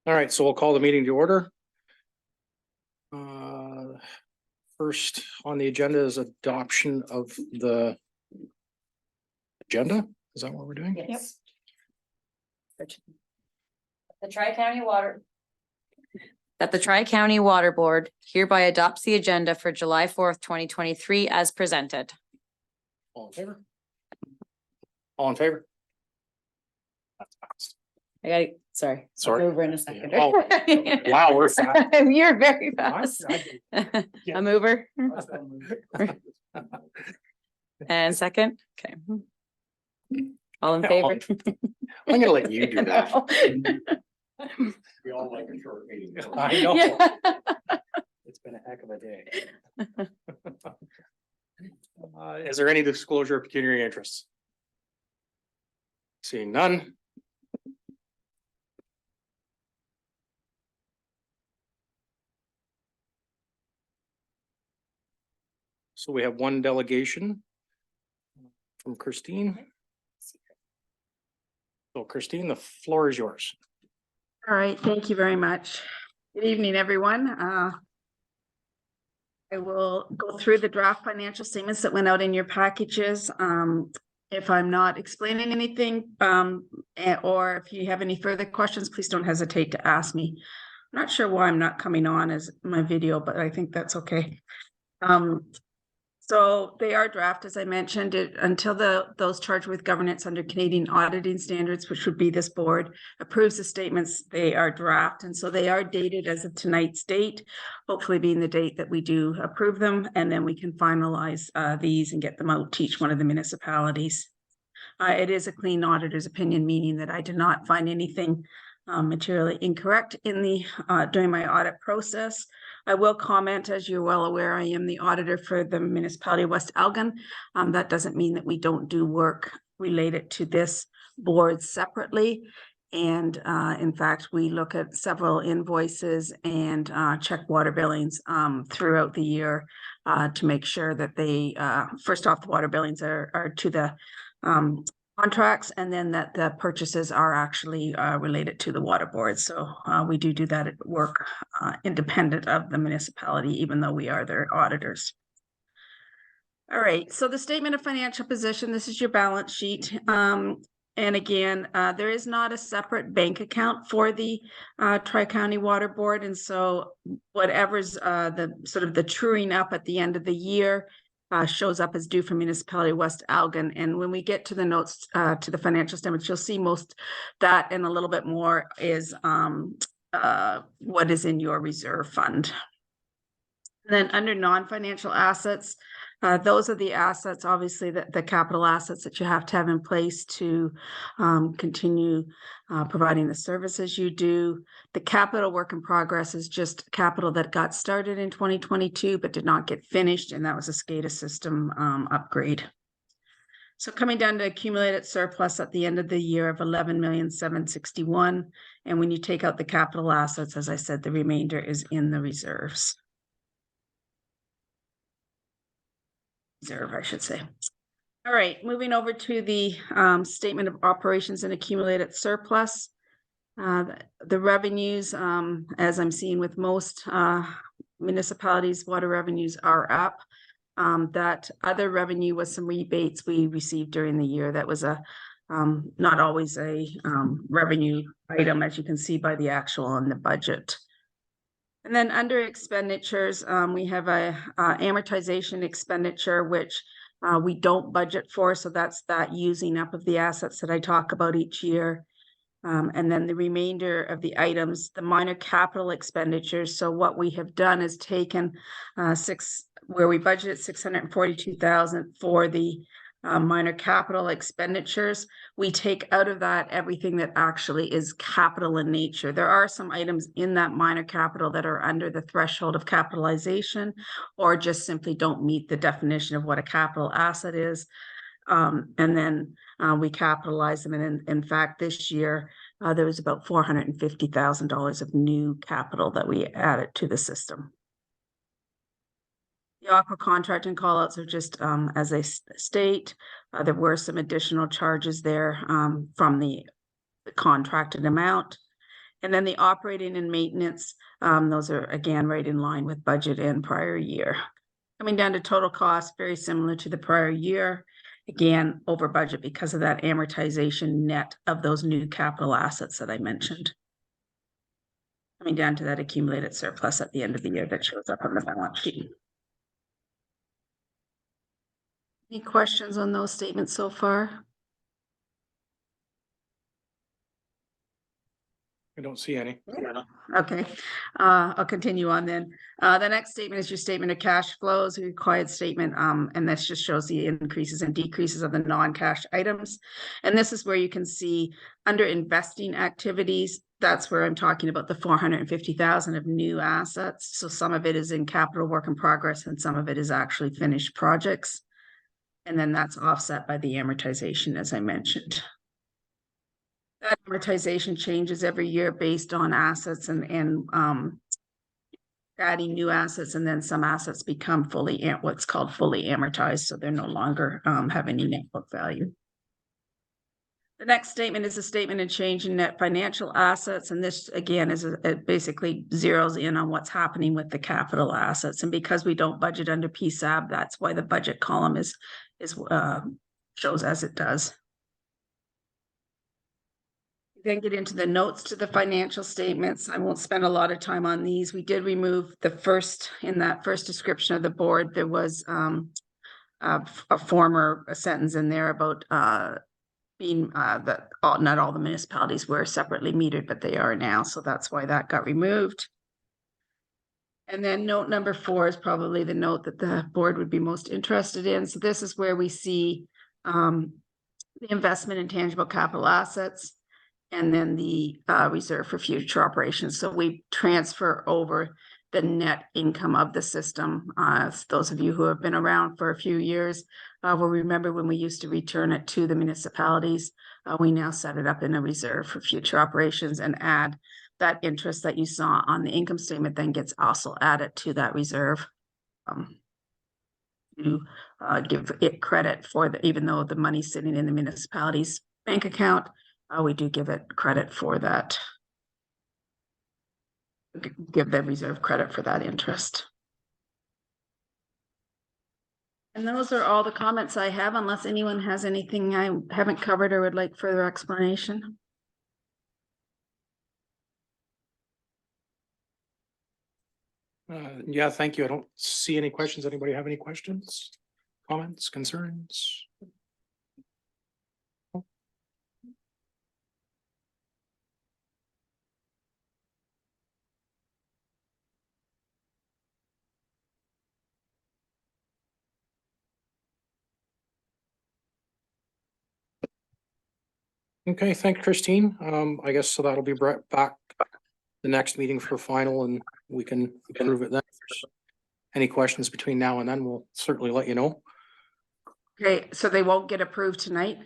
All right, so we'll call the meeting to order. First on the agenda is adoption of the agenda. Is that what we're doing? Yes. The Tri-County Water. That the Tri-County Water Board hereby adopts the agenda for July 4th, 2023 as presented. All in favor? All in favor? That's passed. I got it. Sorry. Sorry. I'll move in a second. Oh, wow, we're fast. You're very fast. A mover and second. Okay. All in favor? I'm gonna let you do that. We all like a short meeting. I know. Yeah. It's been a heck of a day. Is there any disclosure of pecuniary interests? Seeing none. So we have one delegation from Christine. So Christine, the floor is yours. All right, thank you very much. Good evening, everyone. I will go through the draft financial statements that went out in your packages. If I'm not explaining anything, or if you have any further questions, please don't hesitate to ask me. I'm not sure why I'm not coming on as my video, but I think that's okay. So they are draft, as I mentioned, until those charged with governance under Canadian auditing standards, which would be this board, approves the statements, they are draft. And so they are dated as of tonight's date, hopefully being the date that we do approve them. And then we can finalize these and get them out to each one of the municipalities. It is a clean auditor's opinion, meaning that I did not find anything materially incorrect in the during my audit process. I will comment, as you're well aware, I am the auditor for the municipality of West Elgin. That doesn't mean that we don't do work related to this board separately. And in fact, we look at several invoices and check water billings throughout the year to make sure that they, first off, the water billings are to the contracts, and then that the purchases are actually related to the water board. So we do that at work independent of the municipality, even though we are their auditors. All right, so the statement of financial position, this is your balance sheet. And again, there is not a separate bank account for the Tri-County Water Board. And so whatever's the sort of the truing up at the end of the year shows up as due from municipality of West Elgin. And when we get to the notes to the financial statements, you'll see most that and a little bit more is what is in your reserve fund. And then under non-financial assets, those are the assets, obviously, the capital assets that you have to have in place to continue providing the services you do. The capital work in progress is just capital that got started in 2022, but did not get finished, and that was a SCADA system upgrade. So coming down to accumulated surplus at the end of the year of 11,761,000. And when you take out the capital assets, as I said, the remainder is in the reserves. Reserve, I should say. All right, moving over to the statement of operations and accumulated surplus. The revenues, as I'm seeing with most municipalities, water revenues are up. That other revenue was some rebates we received during the year. That was a not always a revenue item, as you can see by the actual on the budget. And then under expenditures, we have a amortization expenditure, which we don't budget for. So that's that using up of the assets that I talk about each year. And then the remainder of the items, the minor capital expenditures. So what we have done is taken where we budgeted 642,000 for the minor capital expenditures. We take out of that everything that actually is capital in nature. There are some items in that minor capital that are under the threshold of capitalization or just simply don't meet the definition of what a capital asset is. And then we capitalize them. And in fact, this year, there was about $450,000 of new capital that we added to the system. The aqua contract and callouts are just as they state. There were some additional charges there from the contracted amount. And then the operating and maintenance, those are again right in line with budget and prior year. Coming down to total cost, very similar to the prior year. Again, over budget because of that amortization net of those new capital assets that I mentioned. Coming down to that accumulated surplus at the end of the year that shows up on the balance sheet. Any questions on those statements so far? I don't see any. Okay, I'll continue on then. The next statement is your statement of cash flows, a required statement, and this just shows the increases and decreases of the non-cash items. And this is where you can see under investing activities, that's where I'm talking about the 450,000 of new assets. So some of it is in capital work in progress and some of it is actually finished projects. And then that's offset by the amortization, as I mentioned. That amortization changes every year based on assets and adding new assets, and then some assets become what's called fully amortized, so they're no longer have any net book value. The next statement is a statement of change in net financial assets, and this again is it basically zeroes in on what's happening with the capital assets. And because we don't budget under PSAB, that's why the budget column is shows as it does. Then get into the notes to the financial statements. I won't spend a lot of time on these. We did remove in that first description of the board, there was a former sentence in there about being that not all the municipalities were separately metered, but they are now. So that's why that got removed. And then note number 4 is probably the note that the board would be most interested in. So this is where we see the investment in tangible capital assets, and then the reserve for future operations. So we transfer over the net income of the system. Those of you who have been around for a few years will remember when we used to return it to the municipalities. We now set it up in a reserve for future operations and add that interest that you saw on the income statement then gets also added to that reserve. To give it credit for even though the money's sitting in the municipality's bank account, we do give it credit for that. Give the reserve credit for that interest. And those are all the comments I have, unless anyone has anything I haven't covered or would like further explanation. Yeah, thank you. I don't see any questions. Anybody have any questions, comments, concerns? Okay, thank Christine. I guess so that'll be brought back the next meeting for final and we can approve it then. Any questions between now and then, we'll certainly let you know. Okay, so they won't get approved tonight?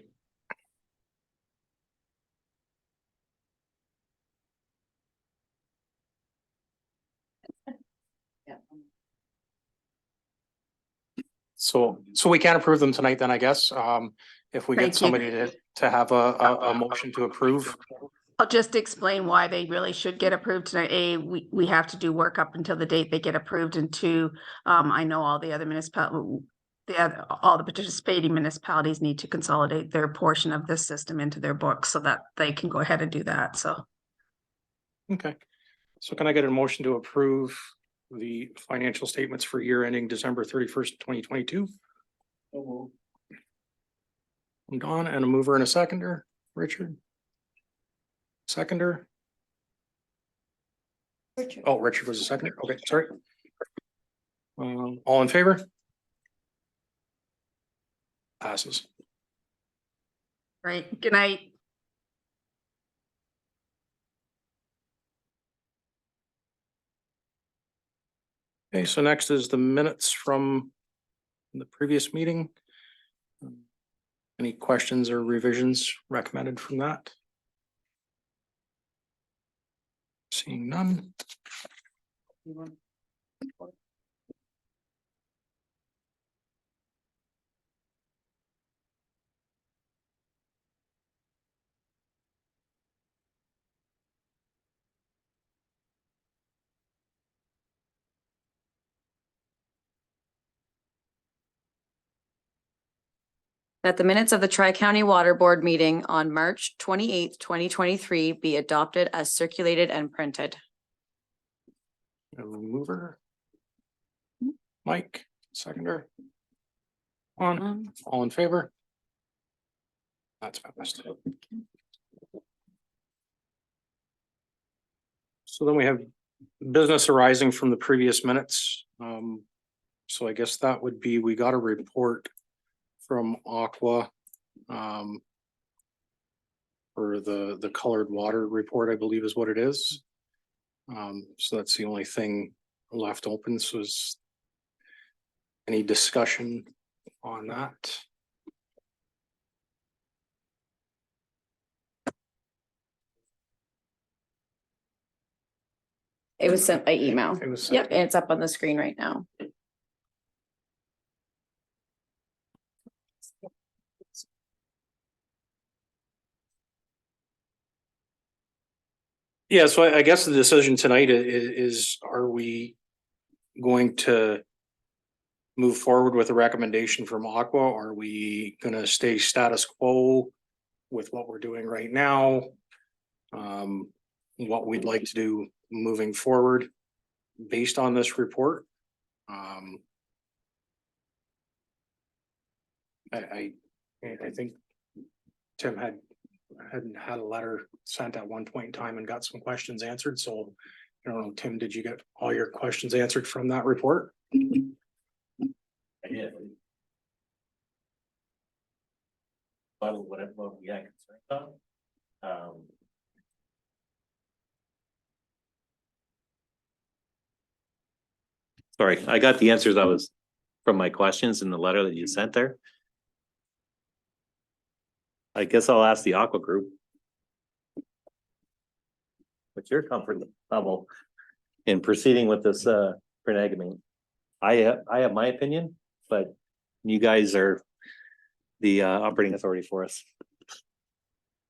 So we can't approve them tonight then, I guess. If we Thank get you. somebody to have a motion to approve. I'll just explain why they really should get approved tonight. A, we have to do work up until the date they get approved, and 2, I know all the other all the participating municipalities need to consolidate their portion of this system into their books so that they can go ahead and do that, so. Okay, so can I get a motion to approve the financial statements for year ending December 31st, 2022? I'm Don, and a mover and a seconder, Richard. Seconder. Richard. Oh, Richard was a seconder. Okay, sorry. All in favor? Passes. Right, good night. Okay, so next is the minutes from the previous meeting. Any questions or revisions recommended from that? Seeing none. That the minutes of the Tri-County Water Board meeting on March 28th, 2023 be adopted as circulated and printed. A mover. Mike, seconder. All in favor? That's passed. So then we have business arising from the previous minutes. So I guess that would be, we got a report from Aqua. For the colored water report, I believe is what it is. So that's the only thing left open. So is any discussion on that? It was sent by email. It was. Yep, and it's up on the screen right now. Yeah, so I guess the decision tonight is, are we going to move forward with a recommendation from Aqua? Are we gonna stay status quo with what we're doing right now? What we'd like to do moving forward based on this report? I think Tim had a letter sent at one point in time and got some questions answered, so I don't know, Tim, did you get all your questions answered from that report? I did. But what we got concerned about, Sorry, I got the answers I was from my questions in the letter that you sent there. I guess I'll ask the Aqua Group. What's your comfort level in proceeding with this prenagamine? I have my opinion, but you guys are the operating authority for us.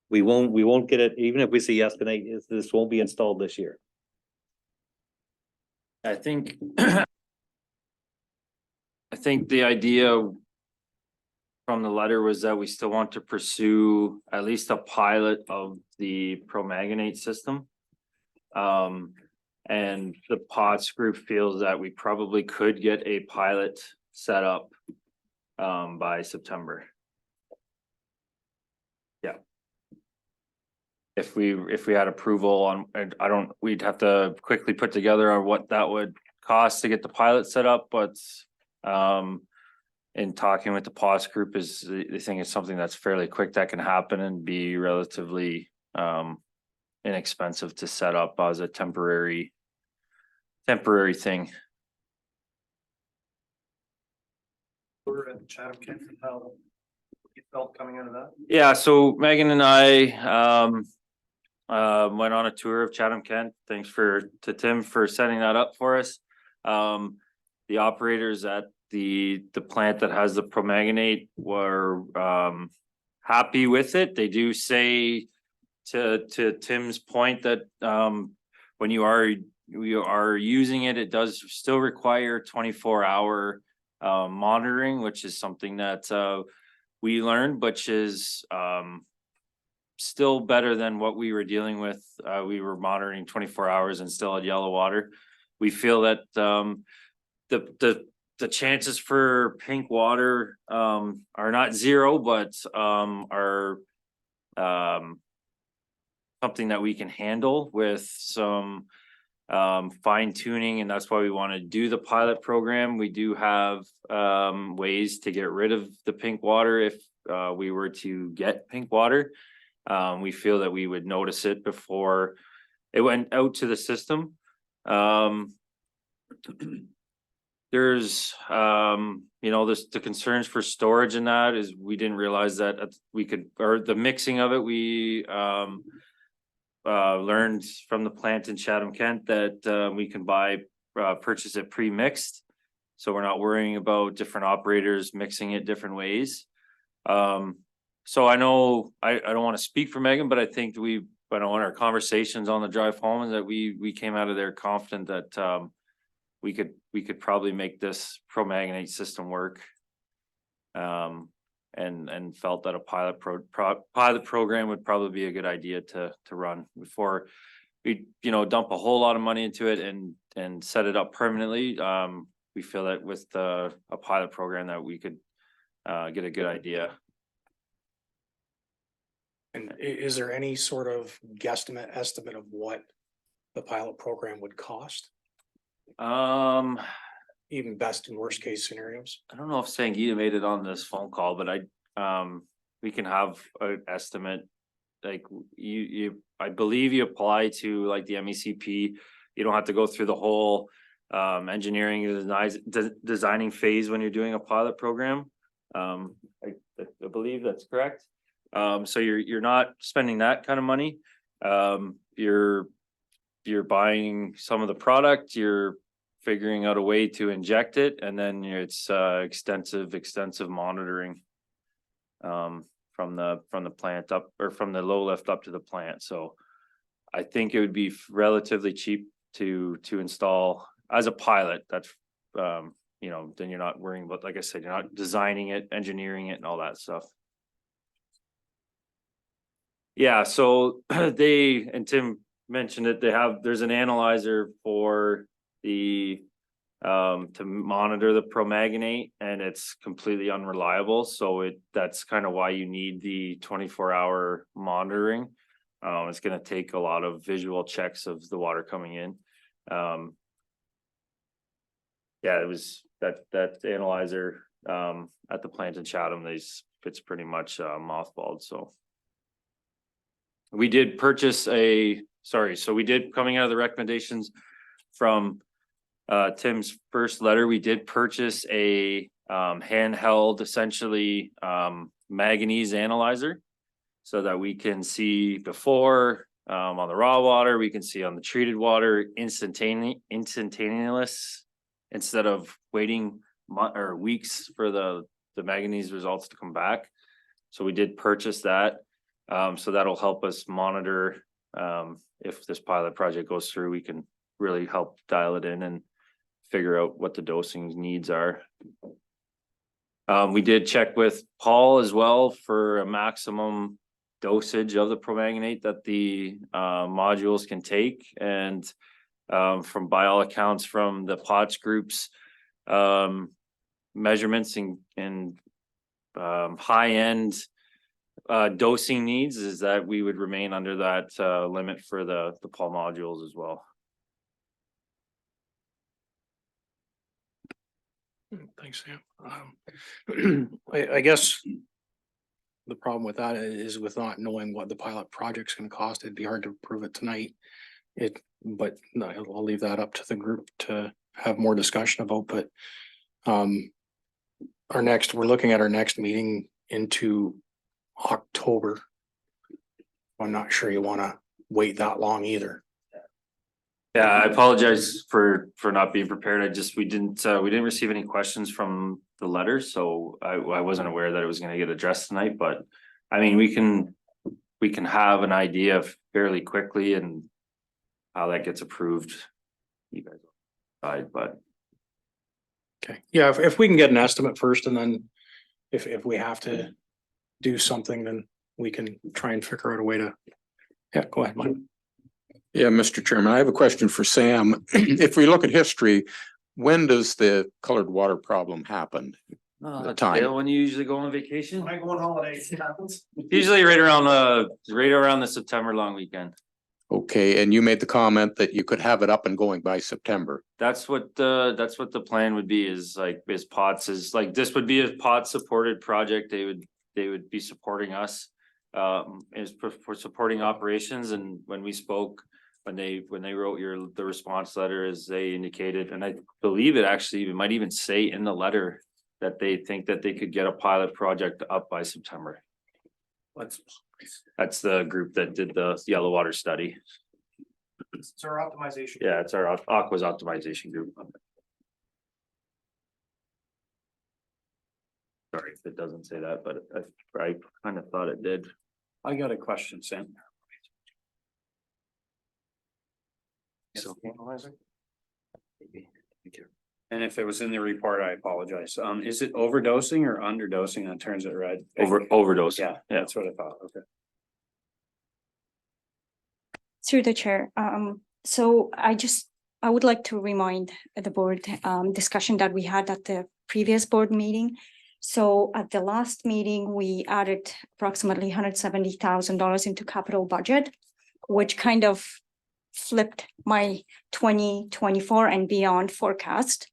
We won't get it, even if we say yes tonight, this won't be installed this year. I think the idea from the letter was that we still want to pursue at least a pilot of the promagonate system. And the POTS group feels that we probably could get a pilot set up by September. Yeah. If we had approval on, we'd have to quickly put together on what that would cost to get the pilot set up, but in talking with the POTS group is they think it's something that's fairly quick that can happen and be relatively inexpensive to set up as a temporary thing. we're at Chatham Kent, how you felt coming out of that? Yeah, so Megan and I went on a tour of Chatham Kent. Thanks to Tim for setting that up for us. The operators at the plant that has the promagonate were happy with it. They do say to Tim's point that when you are using it, it does still require 24-hour monitoring, which is something that we learned, which is still better than what we were dealing with. We were monitoring 24 hours and still had yellow water. We feel that the chances for pink water are not zero, but are something that we can handle with some fine tuning, and that's why we want to do the pilot program. We do have ways to get rid of the pink water if we were to get pink water. We feel that we would notice it before it went out to the system. There's the concerns for storage in that is we didn't realize that we could, or the mixing of it, we learned from the plant in Chatham Kent that we can purchase it pre-mixed, so we're not worrying about different operators mixing it different ways. So I know I don't want to speak for Megan, but I think in our conversations on the drive home is that we came out of there confident that we could probably make this promagonate system work. and felt that a pilot program would probably be a good idea to run before we, dump a whole lot of money into it and set it up permanently. We feel that with a pilot program that we could get a good idea. And is there any sort of estimate of what the pilot program would cost? Even best and worst case scenarios? I don't know if Sangita made it on this phone call, but we can have an estimate. Like I believe you apply to like the MECP. You don't have to go through the whole engineering and designing phase when you're doing a pilot program. I believe that's correct. So you're not spending that kind of money. You're buying some of the product, you're figuring out a way to inject it, and then it's extensive monitoring from the plant up, or from the low lift up to the plant. So I think it would be relatively cheap to install as a pilot. That's then you're not worrying about, like I said, you're not designing it, engineering it and all that stuff. Yeah, so and Tim mentioned it, there's an analyzer for the to monitor the promagonate, and it's completely unreliable. So that's kind of why you need the 24-hour monitoring. It's going to take a lot of visual checks of the water coming in. Yeah, it was that analyzer at the plant in Chatham, it's pretty much mothballed. So we did purchase coming out of the recommendations from Tim's first letter, we did purchase a handheld, essentially manganese analyzer, so that we can see before on the raw water, we can see on the treated water instantaneous, instead of waiting weeks for the manganese results to come back. So we did purchase that. So that'll help us monitor if this pilot project goes through. We can really help dial it in and figure out what the dosing needs are. We did check with Paul as well for a maximum dosage of the promagonate that the modules can take, and from by all accounts from the POTS group's measurements and high-end dosing needs, is that we would remain under that limit for the Paul modules as well. Thanks, Sam. I guess the problem with that is with not knowing what the pilot project's gonna cost, it'd be hard to approve it tonight. But no, I'll leave that up to the group to have more discussion about, but we're looking at our next meeting into October. I'm not sure you wanna wait that long either. Yeah, I apologize for not being prepared. We didn't receive any questions from the letters, so I wasn't aware that it was gonna get addressed tonight, but I mean, we can have an idea fairly quickly and how that gets approved. You guys decide, but Okay, yeah, if we can get an estimate first, and then if we have to do something, then we can try and figure out a way to. Yeah, go ahead, Mike. Yeah, Mr. Chairman, I have a question for Sam. If we look at history, when does the colored water problem happen? The time. Dale, when you usually go on vacation? When I go on holidays, it happens. Usually right around the September long weekend. Okay, and you made the comment that you could have it up and going by September. That's what the plan would be, is POTS is like, this would be a POTS supported project. They would be supporting us for supporting operations. And when we spoke, when they wrote the response letter, as they indicated, and I believe it might even say in the letter that they think that they could get a pilot project up by September. That's the group that did the yellow water study. It's our optimization. Yeah, it's our Aqua's optimization group. Sorry if it doesn't say that, but I kind of thought it did. I got a question, Sam. So. And if it was in the report, I apologize. Is it overdosing or underdosing that turns it red? Overdose. Yeah, Yeah. that's what I thought. Okay. Through the chair, so I would like to remind the board, discussion that we had at the previous board meeting. So at the last meeting, we added approximately $170,000 into capital budget, which kind of flipped my 2024 and beyond forecast.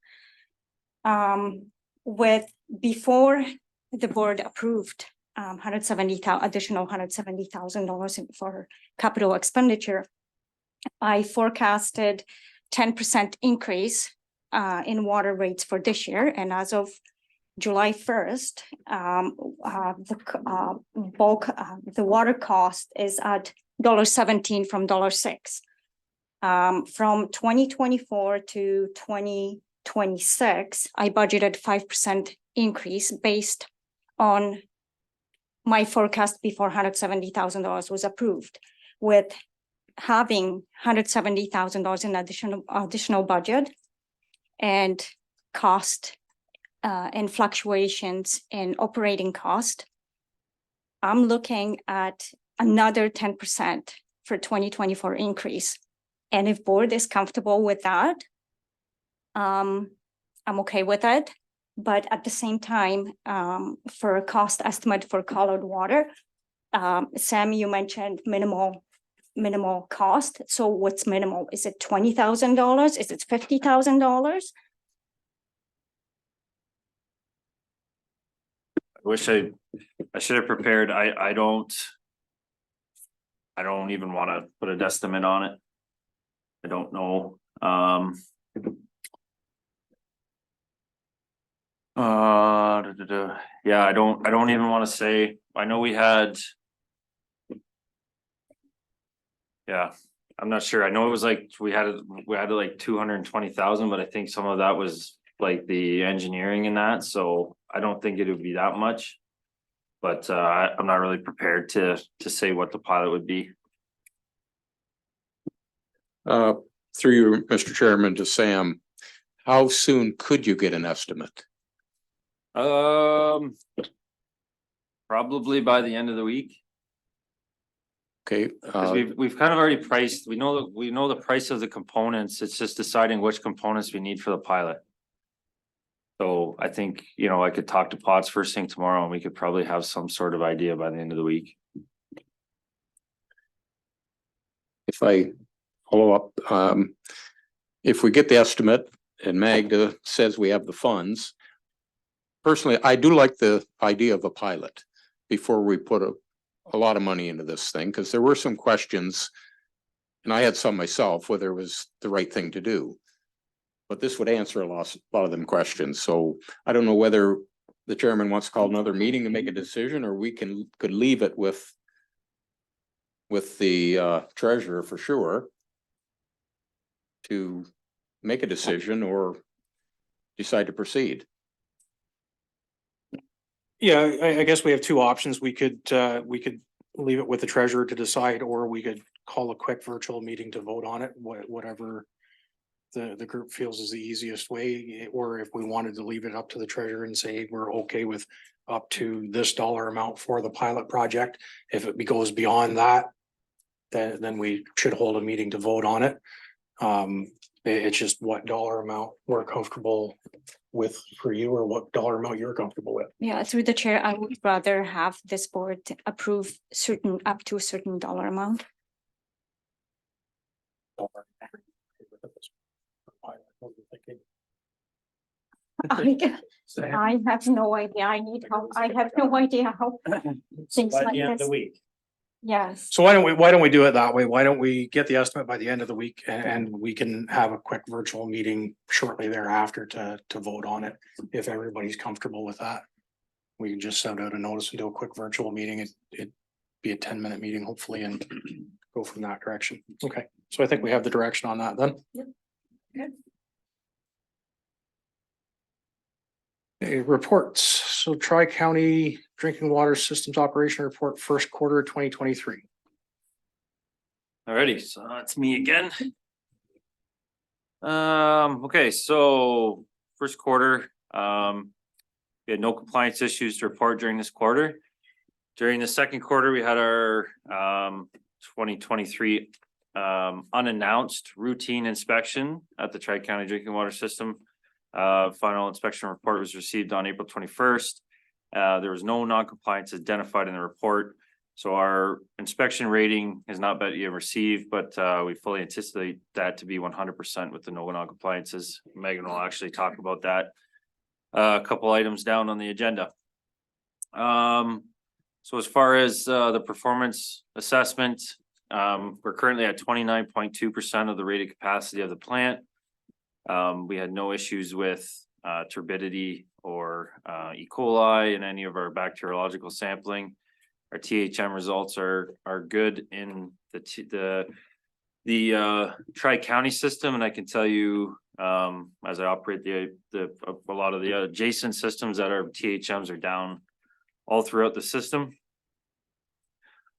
Before the board approved additional $170,000 for capital expenditure, I forecasted 10% increase in water rates for this year, and as of July 1st, the water cost is at $1.17 from $1.06. From 2024 to 2026, I budgeted 5% increase based on my forecast before $170,000 was approved. With having $170,000 in additional budget and cost and fluctuations in operating cost, I'm looking at another 10% for 2024 increase. And if board is comfortable with that, I'm okay with it. But at the same time, for a cost estimate for colored water, Sam, you mentioned minimal cost. So what's minimal? Is it $20,000? Is it $50,000? I wish I should have prepared. I don't even want to put an estimate on it. I don't know. Yeah, I don't even want to say. I know we had. Yeah, I'm not sure. I know it was like we had like 220,000, but I think some of that was like the engineering and that, so I don't think it would be that much. But I'm not really prepared to say what the pilot would be. Through you, Mr. Chairman, to Sam, how soon could you get an estimate? Probably by the end of the week. Okay, Cause we've kind of already priced, we know the price of the components, it's just deciding which components we need for the pilot. So I think, I could talk to Potts first thing tomorrow and we could probably have some sort of idea by the end of the week. if I follow up, if we get the estimate and Magda says we have the funds, personally, I do like the idea of a pilot before we put a lot of money into this thing, because there were some questions, and I had some myself, whether it was the right thing to do. But this would answer a lot of them questions. So I don't know whether the chairman wants to call another meeting to make a decision, or we could leave it with the treasurer for sure to make a decision or decide to proceed. Yeah, I guess we have two options. We could leave it with the treasurer to decide, or we could call a quick virtual meeting to vote on it, whatever the group feels is the easiest way. Or if we wanted to leave it up to the treasurer and say, we're okay with up to this dollar amount for the pilot project. If it goes beyond that, then we should hold a meeting to vote on it. It's just what dollar amount we're comfortable with for you, or what dollar amount you're comfortable with. Yeah, through the chair, I would rather have this board approve up to a certain dollar amount. I have no idea. I need help. I have no idea how things By like the end of this. the week. Yes. So why don't we do it that way? Why don't we get the estimate by the end of the week, and we can have a quick virtual meeting shortly thereafter to vote on it, if everybody's comfortable with that. We can just send out a notice and do a quick virtual meeting. It'd be a 10-minute meeting, hopefully, and go from that direction. Okay, so I think we have the direction on that then. Yep. Good. Okay, reports. So Tri-County Drinking Water Systems Operation Report, first quarter 2023. Alrighty, so that's me again. Okay, so first quarter, we had no compliance issues to report during this quarter. During the second quarter, we had our 2023 unannounced routine inspection at the Tri-County Drinking Water System. Final inspection report was received on April 21st. There was no non-compliance identified in the report. So our inspection rating has not been yet received, but we fully anticipate that to be 100% with the no non-compliances. Megan will actually talk about that. A couple items down on the agenda. So as far as the performance assessment, we're currently at 29.2% of the rated capacity of the plant. We had no issues with turbidity or E. coli in any of our bacteriological sampling. Our THM results are good in the Tri-County system, and I can tell you, as I operate a lot of the adjacent systems, that our THMs are down all throughout the system.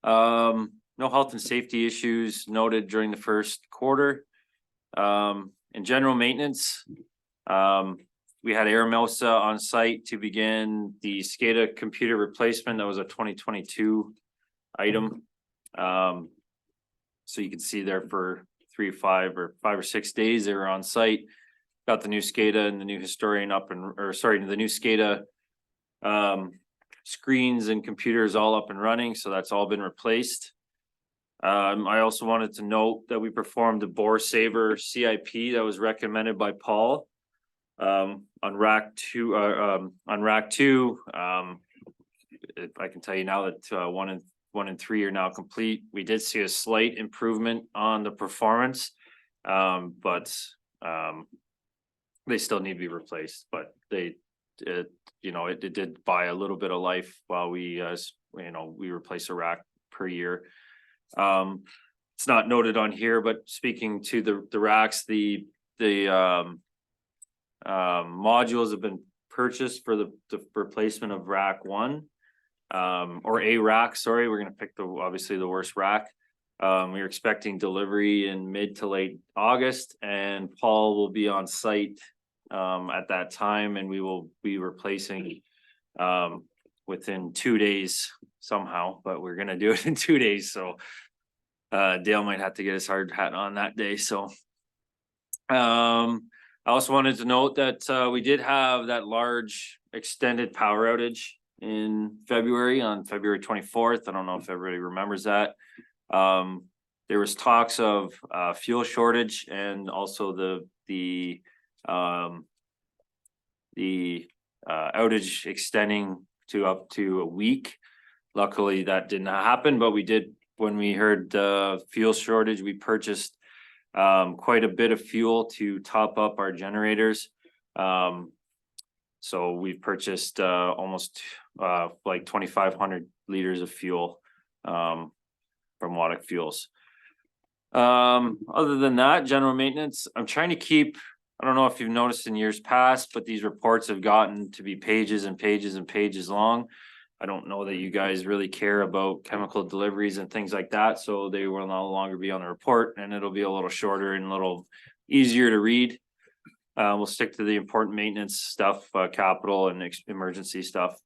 No health and safety issues noted during the first quarter. In general maintenance, we had Aramosa on site to begin the SCADA computer replacement. That was a 2022 item. So you can see there for 5 or 6 days they were on site. Got the new SCADA and the new historian up and, or sorry, the new SCADA screens and computers all up and running. So that's all been replaced. I also wanted to note that we performed the Bore Saver CIP that was recommended by Paul. On rack two, I can tell you now that 1 and 3 are now complete. We did see a slight improvement on the performance, but they still need to be replaced. But it did buy a little bit of life while we replace a rack per year. It's not noted on here, but speaking to the racks, the modules have been purchased for the replacement of rack 1, or a rack. Sorry, we're going to pick obviously the worst rack. We're expecting delivery in mid to late August, and Paul will be on site at that time, and we will be replacing within 2 days somehow, but we're going to do it in 2 days. So Dale might have to get his hard hat on that day. So I also wanted to note that we did have that large extended power outage in February, on February 24th. I don't know if everybody remembers that. There was talks of fuel shortage, and also the outage extending to up to a week. Luckily that did not happen, but we did, when we heard fuel shortage, we purchased quite a bit of fuel to top up our generators. So we purchased almost like 2,500 liters of fuel from Waddick Fuels. Other than that, general maintenance, I'm trying to keep, I don't know if you've noticed in years past, but these reports have gotten to be pages and pages and pages long. I don't know that you guys really care about chemical deliveries and things like that, so they will no longer be on the report, and it'll be a little shorter and a little easier to read. We'll stick to the important maintenance stuff, capital and emergency stuff.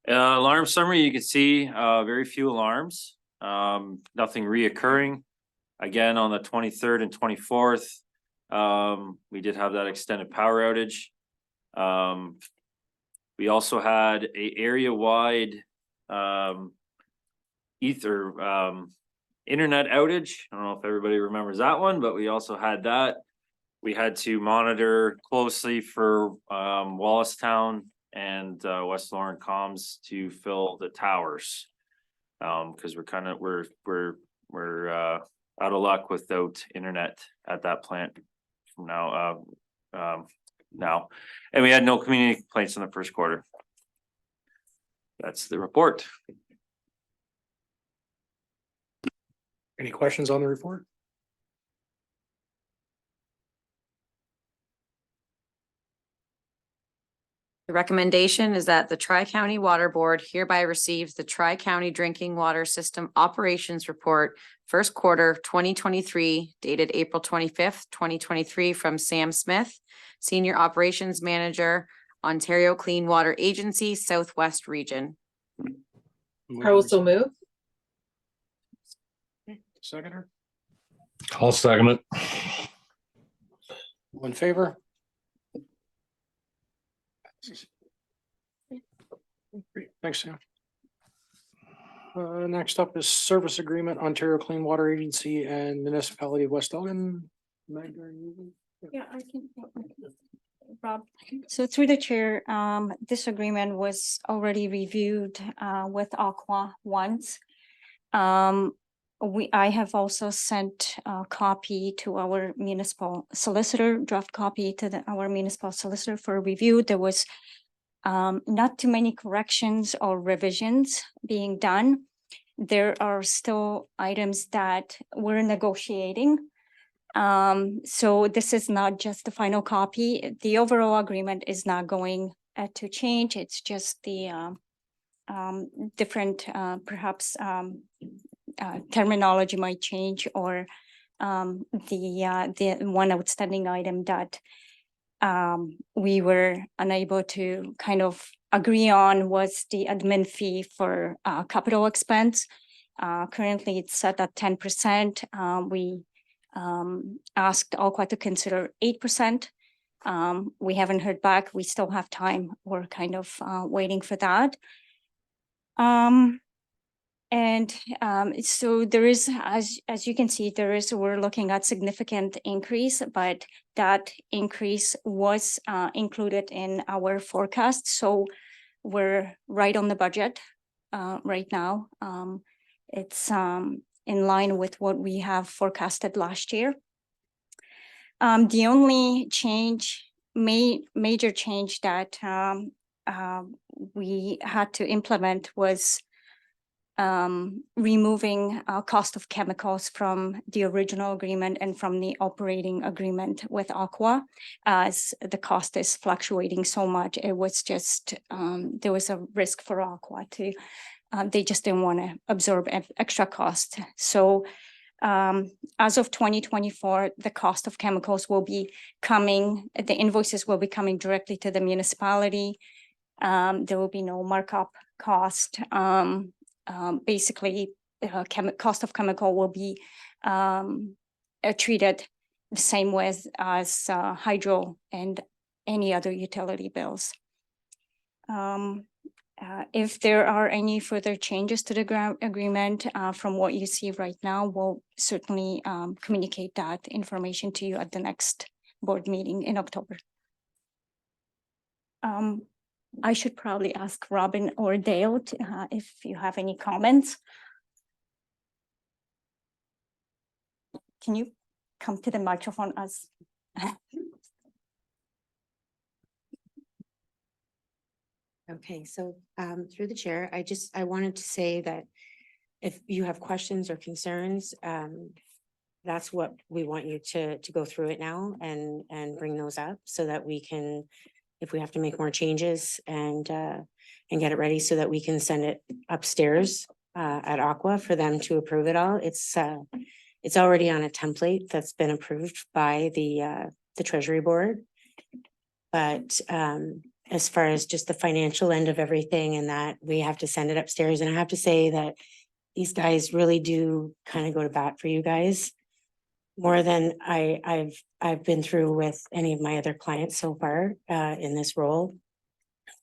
Alarm summary, you can see very few alarms, nothing reoccurring. Again, on the 23rd and 24th, we did have that extended power outage. We also had a area-wide internet outage. I don't know if everybody remembers that one, but we also had that. We had to monitor closely for Wallacestown and West Lauren comms to fill the towers, because we're out of luck without internet at that plant from now. And we had no community complaints in the first quarter. That's the report. Any questions on the report? The recommendation is that the Tri-County Water Board hereby receives the Tri-County Drinking Water System Operations Report first quarter 2023 dated April 25th, 2023 from Sam Smith, Senior Operations Manager, Ontario Clean Water Agency, Southwest Region. I will so move. Seconder, I'll second it. all in favor? Great, thanks, Sam. Next up is service agreement, Ontario Clean Water Agency and Municipality of West Elgin. Meg, are you- Yeah, I can. Rob, so through the chair, this agreement was already reviewed with Aqua once. I have also sent a copy to our municipal solicitor, draft copy to our municipal solicitor for review. There was not too many corrections or revisions being done. There are still items that we're negotiating. So this is not just the final copy. The overall agreement is not going to change. It's just the different perhaps terminology might change, or the one outstanding item that we were unable to kind of agree on was the admin fee for capital expense. Currently it's set at 10%. We asked Aqua to consider 8%. We haven't heard back. We still have time. We're kind of waiting for that. So there is, as you can see, we're looking at significant increase, but that increase was included in our forecast. So we're right on the budget right now. It's in line with what we have forecasted last year. The only major change that we had to implement was removing cost of chemicals from the original agreement and from the operating agreement with Aqua, as the cost is fluctuating so much. It was just, there was a risk for Aqua to, they just didn't want to absorb extra cost. So as of 2024, the cost of chemicals will be coming, the invoices will be coming directly to the municipality. There will be no markup cost. Basically, cost of chemical will be treated the same way as hydro and any other utility bills. If there are any further changes to the agreement from what you see right now, we'll certainly communicate that information to you at the next board meeting in October. I should probably ask Robin or Dale if you have any comments. Can you come to the microphone as? Okay, so through the chair, I wanted to say that if you have questions or concerns, that's what we want you to go through it now and bring those up so that we can, if we have to make more changes and get it ready so that we can send it upstairs at Aqua for them to approve it all. It's already on a template that's been approved by the Treasury Board. But as far as just the financial end of everything and that we have to send it upstairs. And I have to say that these guys really do kind of go to bat for you guys more than I've been through with any of my other clients so far in this role.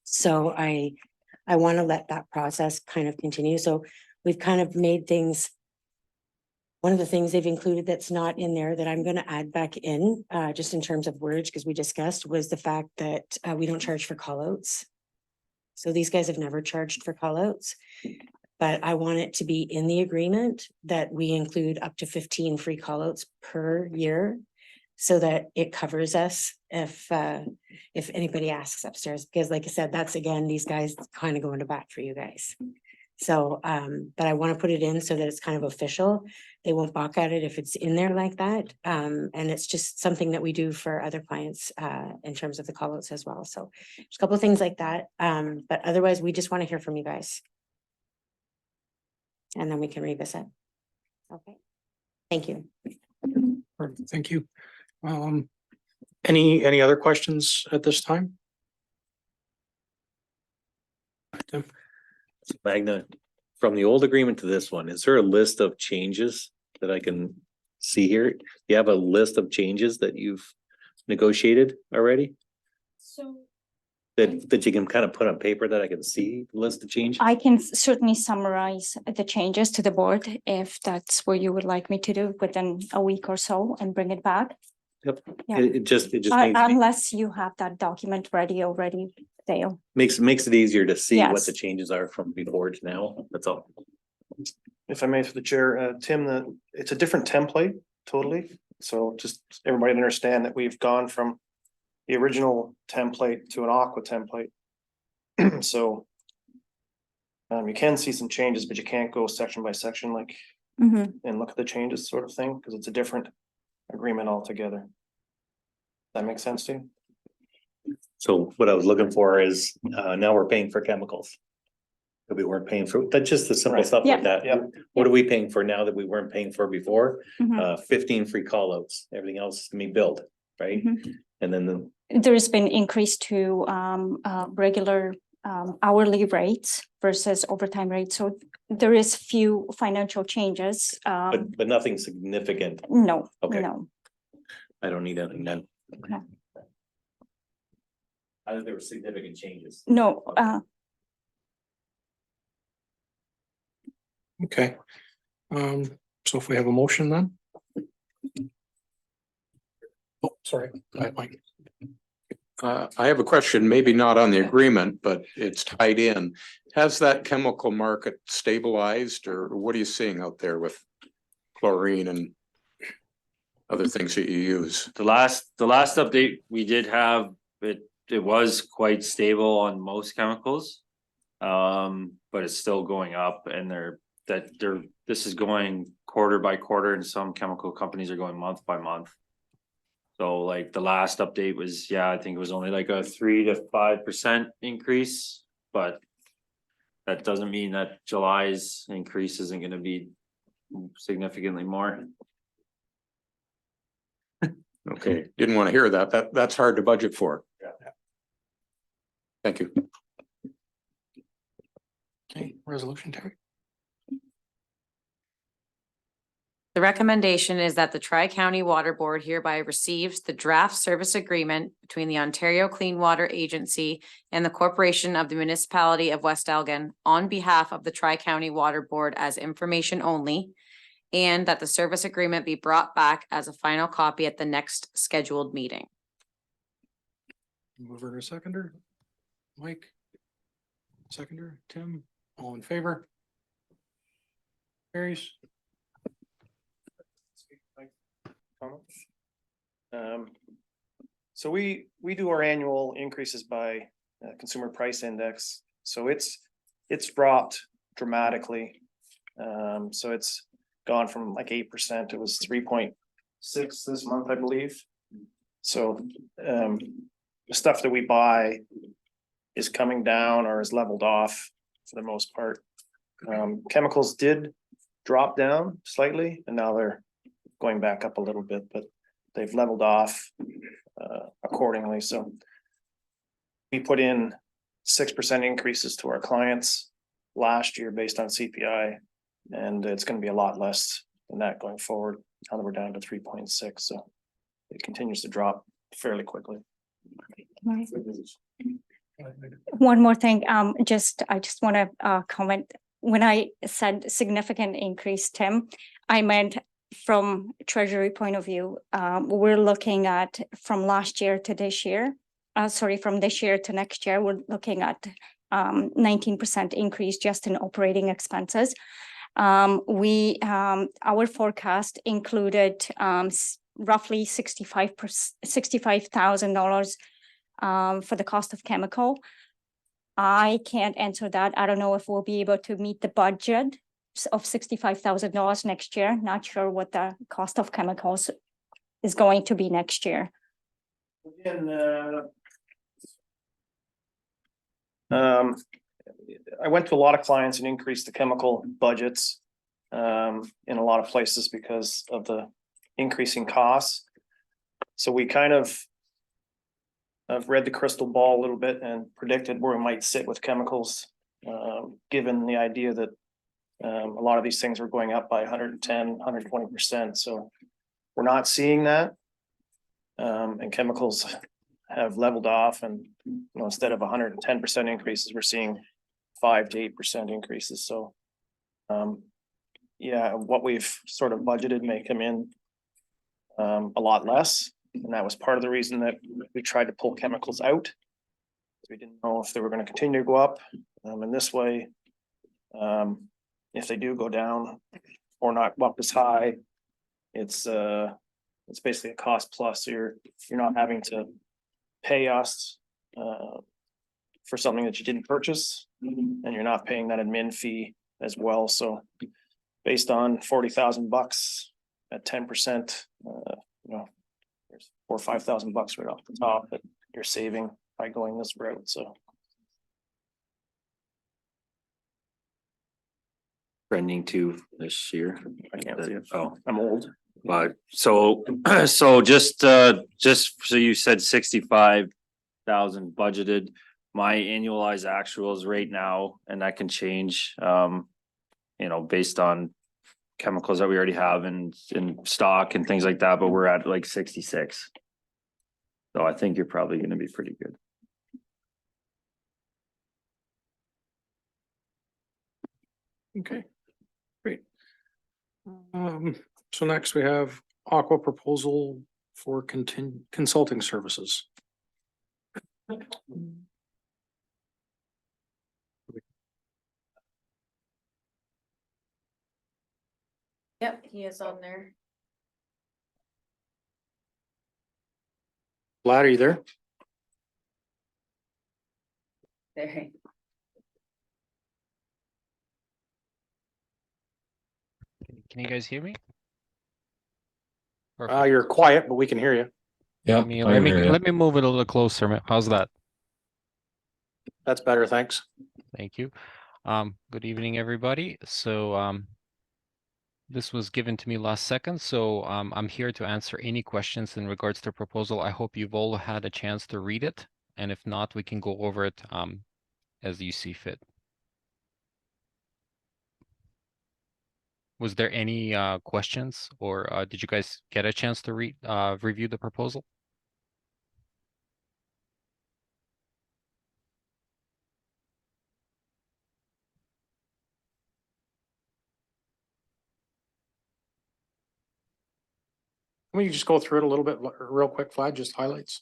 So I want to let that process kind of continue. So we've kind of made things. One of the things they've included that's not in there that I'm going to add back in, just in terms of words, because we discussed, was the fact that we don't charge for callouts. So these guys have never charged for callouts, but I want it to be in the agreement that we include up to 15 free callouts per year so that it covers us if anybody asks upstairs, because like I said, that's again, these guys kind of going to bat for you guys. So, but I want to put it in so that it's kind of official. They won't balk at it if it's in there like that. And it's just something that we do for other clients, in terms of the call outs as well. So there's a couple of things like that. But otherwise, we just want to hear from you guys. And then we can revisit. Okay. Thank you. Perfect, thank you. Any other questions at this time? Tim? Magna, from the old agreement to this one, is there a list of changes that I can see here? You have a list of changes that you've negotiated already? So That you can kind of put on paper that I can see the list of changes? I can certainly summarize the changes to the board if that's what you would like me to do within a week or so and bring it back. Yep, Yeah. it just needs to be, Unless you have that document ready already, Dale. makes it easier to see what Yes. the changes are from before to now, that's all. If I may, through the chair, Tim, it's a different template totally. So just everybody to understand that we've gone from the original template to an Aqua template. So you can see some changes, but you can't go section by section like and look at the changes sort of thing, because it's a different agreement altogether. That makes sense to you? So what I was looking for is, now we're paying for chemicals. That we weren't paying for, that's just the simple Right. stuff Yeah. like that. Yep. What are we paying for now that we weren't paying for before? Mhm. 15 free callouts, everything else is to be billed, right? And then There's been increase to regular hourly rates versus overtime rates. So there is few financial changes. but nothing significant. No, Okay. no. I don't need anything then. Okay. I think there were significant changes. No, Okay. So if we have a motion then? Oh, sorry, go ahead, Mike. I have a question, maybe not on the agreement, but it's tied in. Has that chemical market stabilized, or what are you seeing out there with chlorine and other things that you use? The last update we did have, it was quite stable on most chemicals. But it's still going up, and this is going quarter by quarter, and some chemical companies are going month by month. So like the last update was, I think it was only like a 3 to 5% increase, but that doesn't mean that July's increase isn't gonna be significantly more. Okay, didn't want to hear that. That's hard to budget for. Thank you. Okay, resolution, Terry. The recommendation is that the Tri-County Water Board hereby receives the draft service agreement between the Ontario Clean Water Agency and the Corporation of the Municipality of West Elgin on behalf of the Tri-County Water Board as information only, and that the service agreement be brought back as a final copy at the next scheduled meeting. Mover and a seconder. Mike. Seconder, Tim, all in favor? Carries. So we do our annual increases by consumer price index. So it's dropped dramatically. So it's gone from like 8%. It was 3.6 this month, I believe. So the stuff that we buy is coming down or is leveled off for the most part. Chemicals did drop down slightly, and now they're going back up a little bit, but they've leveled off accordingly. So we put in 6% increases to our clients last year based on CPI, and it's going to be a lot less than that going forward. Now that we're down to 3.6, so it continues to drop fairly quickly. one more thing, I just want to comment. When I said significant increase, Tim, I meant from treasury point of view. We're looking at from last year to this year, from this year to next year, we're looking at 19% increase just in operating expenses. Our forecast included roughly $65,000 for the cost of chemical. I can't answer that. I don't know if we'll be able to meet the budget of $65,000 next year. Not sure what the cost of chemicals is going to be next year. Again, I went to a lot of clients and increased the chemical budgets in a lot of places because of the increasing costs. So we kind of I've read the crystal ball a little bit and predicted where we might sit with chemicals, given the idea that a lot of these things are going up by 110, 120%. So we're not seeing that. And chemicals have leveled off, and instead of 110% increases, we're seeing 5 to 8% increases. So yeah, what we've sort of budgeted may come in a lot less. And that was part of the reason that we tried to pull chemicals out. We didn't know if they were going to continue to go up. And this way, if they do go down or not go up as high, it's basically a cost plus. So you're not having to pay us for something that you didn't purchase, and you're not paying that admin fee as well. So based on $40,000 at 10%, there's $4,000 or $5,000 right off the top that you're saving by going this route. So Trending to this year. I can't see it. Oh, I'm old. but so just so you said 65,000 budgeted. My annualized actuals right now, and that can change, based on chemicals that we already have in stock and things like that, but we're at like 66. So I think you're probably gonna be pretty good. Okay, great. So next we have Aqua proposal for consulting services. Yep, he is on there. Vlad, are you there? There. Can you guys hear me? You're quiet, but we can hear you. Yeah. Let me move it a little closer. How's that? That's better, thanks. Thank you. Good evening, everybody. So this was given to me last second, so I'm here to answer any questions in regards to the proposal. I hope you've all had a chance to read it, and if not, we can go over it as you see fit. Was there any questions, or did you guys get a chance to review the proposal? Can we just go through it a little bit real quick, Vlad, just highlights?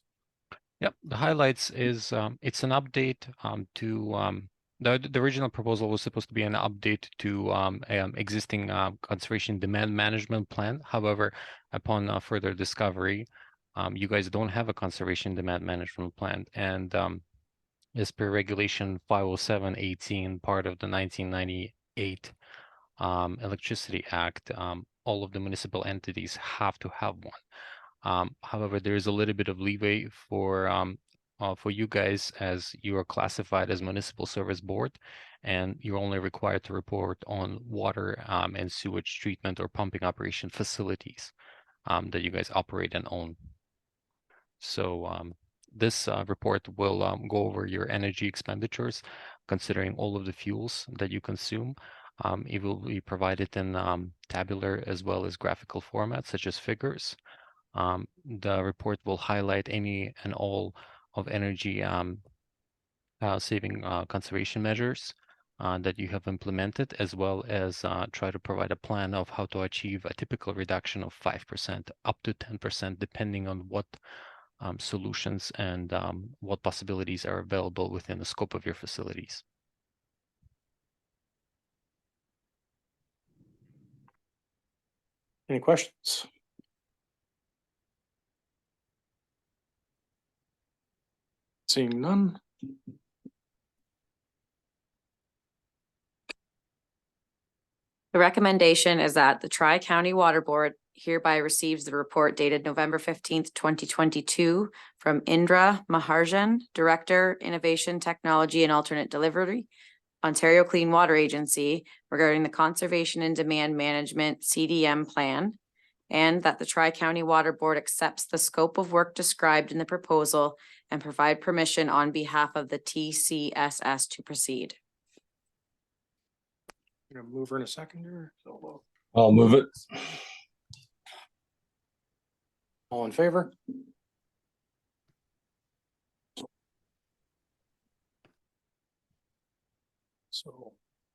Yep, the highlights is it's an update to the original proposal was supposed to be an update to existing conservation demand management plan. However, upon further discovery, you guys don't have a conservation demand management plan, and as per regulation 507-18, part of the 1998 Electricity Act, all of the municipal entities have to have one. However, there is a little bit of leeway for you guys, as you are classified as municipal service board, and you're only required to report on water and sewage treatment or pumping operation facilities that you guys operate and own. So this report will go over your energy expenditures, considering all of the fuels that you consume. It will be provided in tabular as well as graphical formats, such as figures. The report will highlight any and all of energy saving conservation measures that you have implemented, as well as try to provide a plan of how to achieve a typical reduction of 5% up to 10%, depending on what solutions and what possibilities are available within the scope of your facilities. Any questions? Seeing none. The recommendation is that the Tri-County Water Board hereby receives the report dated November 15th, 2022 from Indra Maharjan, Director, Innovation, Technology and Alternate Delivery, Ontario Clean Water Agency, regarding the Conservation and Demand Management CDM plan, and that the Tri-County Water Board accepts the scope of work described in the proposal and provide permission on behalf of the TCSS to proceed. Gonna move her in a second. I'll move it. All in favor? So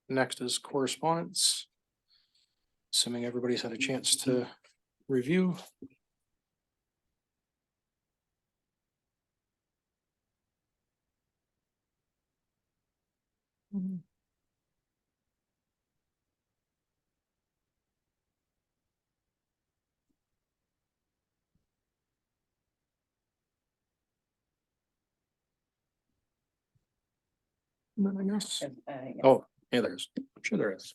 next is correspondence. Assuming everybody's had a chance to review. I guess. Oh, yeah, there's, I'm sure there is.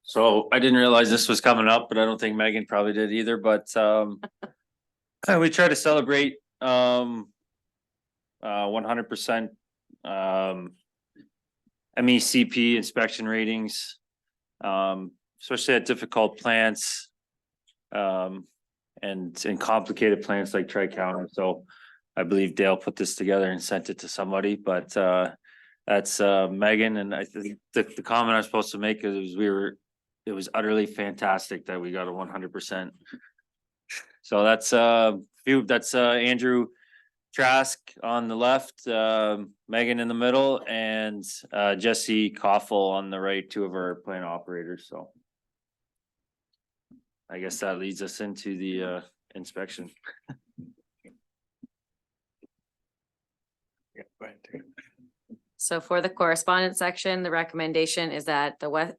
So I didn't realize this was coming up, but I don't think Megan probably did either, but we try to celebrate 100% MECP inspection ratings, especially at difficult plants and complicated plants like Tri-County. So I believe Dale put this together and sent it to somebody, but that's Megan. And I think the comment I was supposed to make is it was utterly fantastic that we got a 100%. So that's Andrew Trask on the left, Megan in the middle, and Jesse Koffel on the right, two of our plant operators. So I guess that leads us into the inspection. So for the correspondence section, the recommendation is that the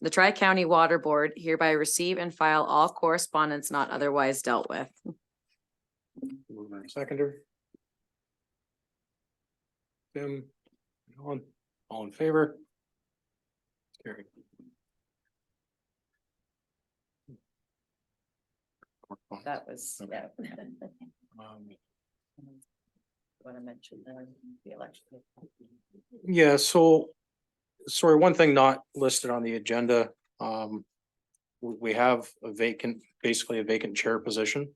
Tri-County Water Board hereby receive and file all correspondence not otherwise dealt with. Mover and seconder. Tim, all in favor? Carried. That was, yeah. Um, Want to mention the election? Yeah, so, sorry, one thing not listed on the agenda, we have a vacant, basically a vacant chair position.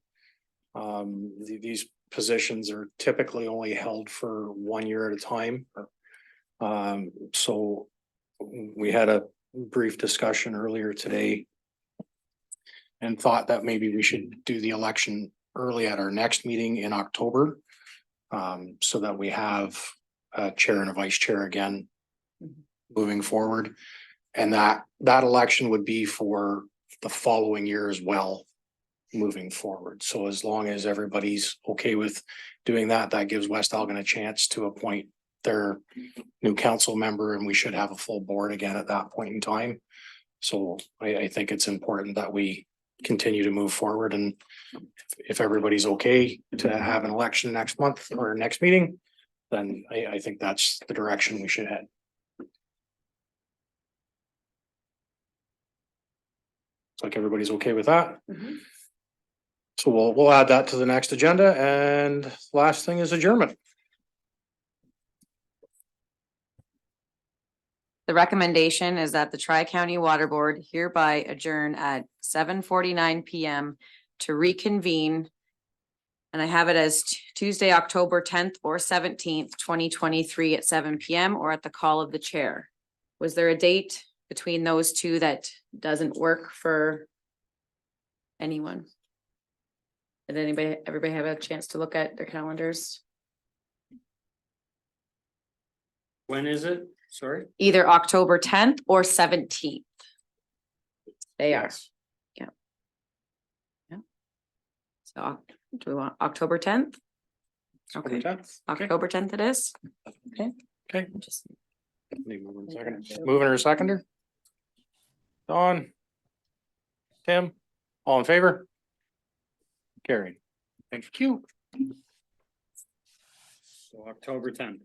These positions are typically only held for 1 year at a time. So we had a brief discussion earlier today and thought that maybe we should do the election early at our next meeting in October. So that we have a chair and a vice chair again moving forward. And that election would be for the following year as well, moving forward. So as long as everybody's okay with doing that, that gives West Elgin a chance to appoint their new council member, and we should have a full board again at that point in time. So I think it's important that we continue to move forward, and if everybody's okay to have an election next month or next meeting, then I think that's the direction we should head. Looks like everybody's okay with that. So we'll add that to the next agenda, and last thing is adjournment. The recommendation is that the Tri-County Water Board hereby adjourn at 7:49 PM to reconvene. And I have it as Tuesday, October 10th or 17th, 2023 at 7 PM or at the call of the chair. Was there a date between those two that doesn't work for anyone? Did everybody have a chance to look at their calendars? When is it? Sorry? Either October 10th or 17th. They are. Yeah. Yeah. So do we want October 10th? Okay. October 10th it is. Okay. Okay. Just Moving or seconder? Dawn? Tim? All in favor? Carried. Thank you. So October 10th.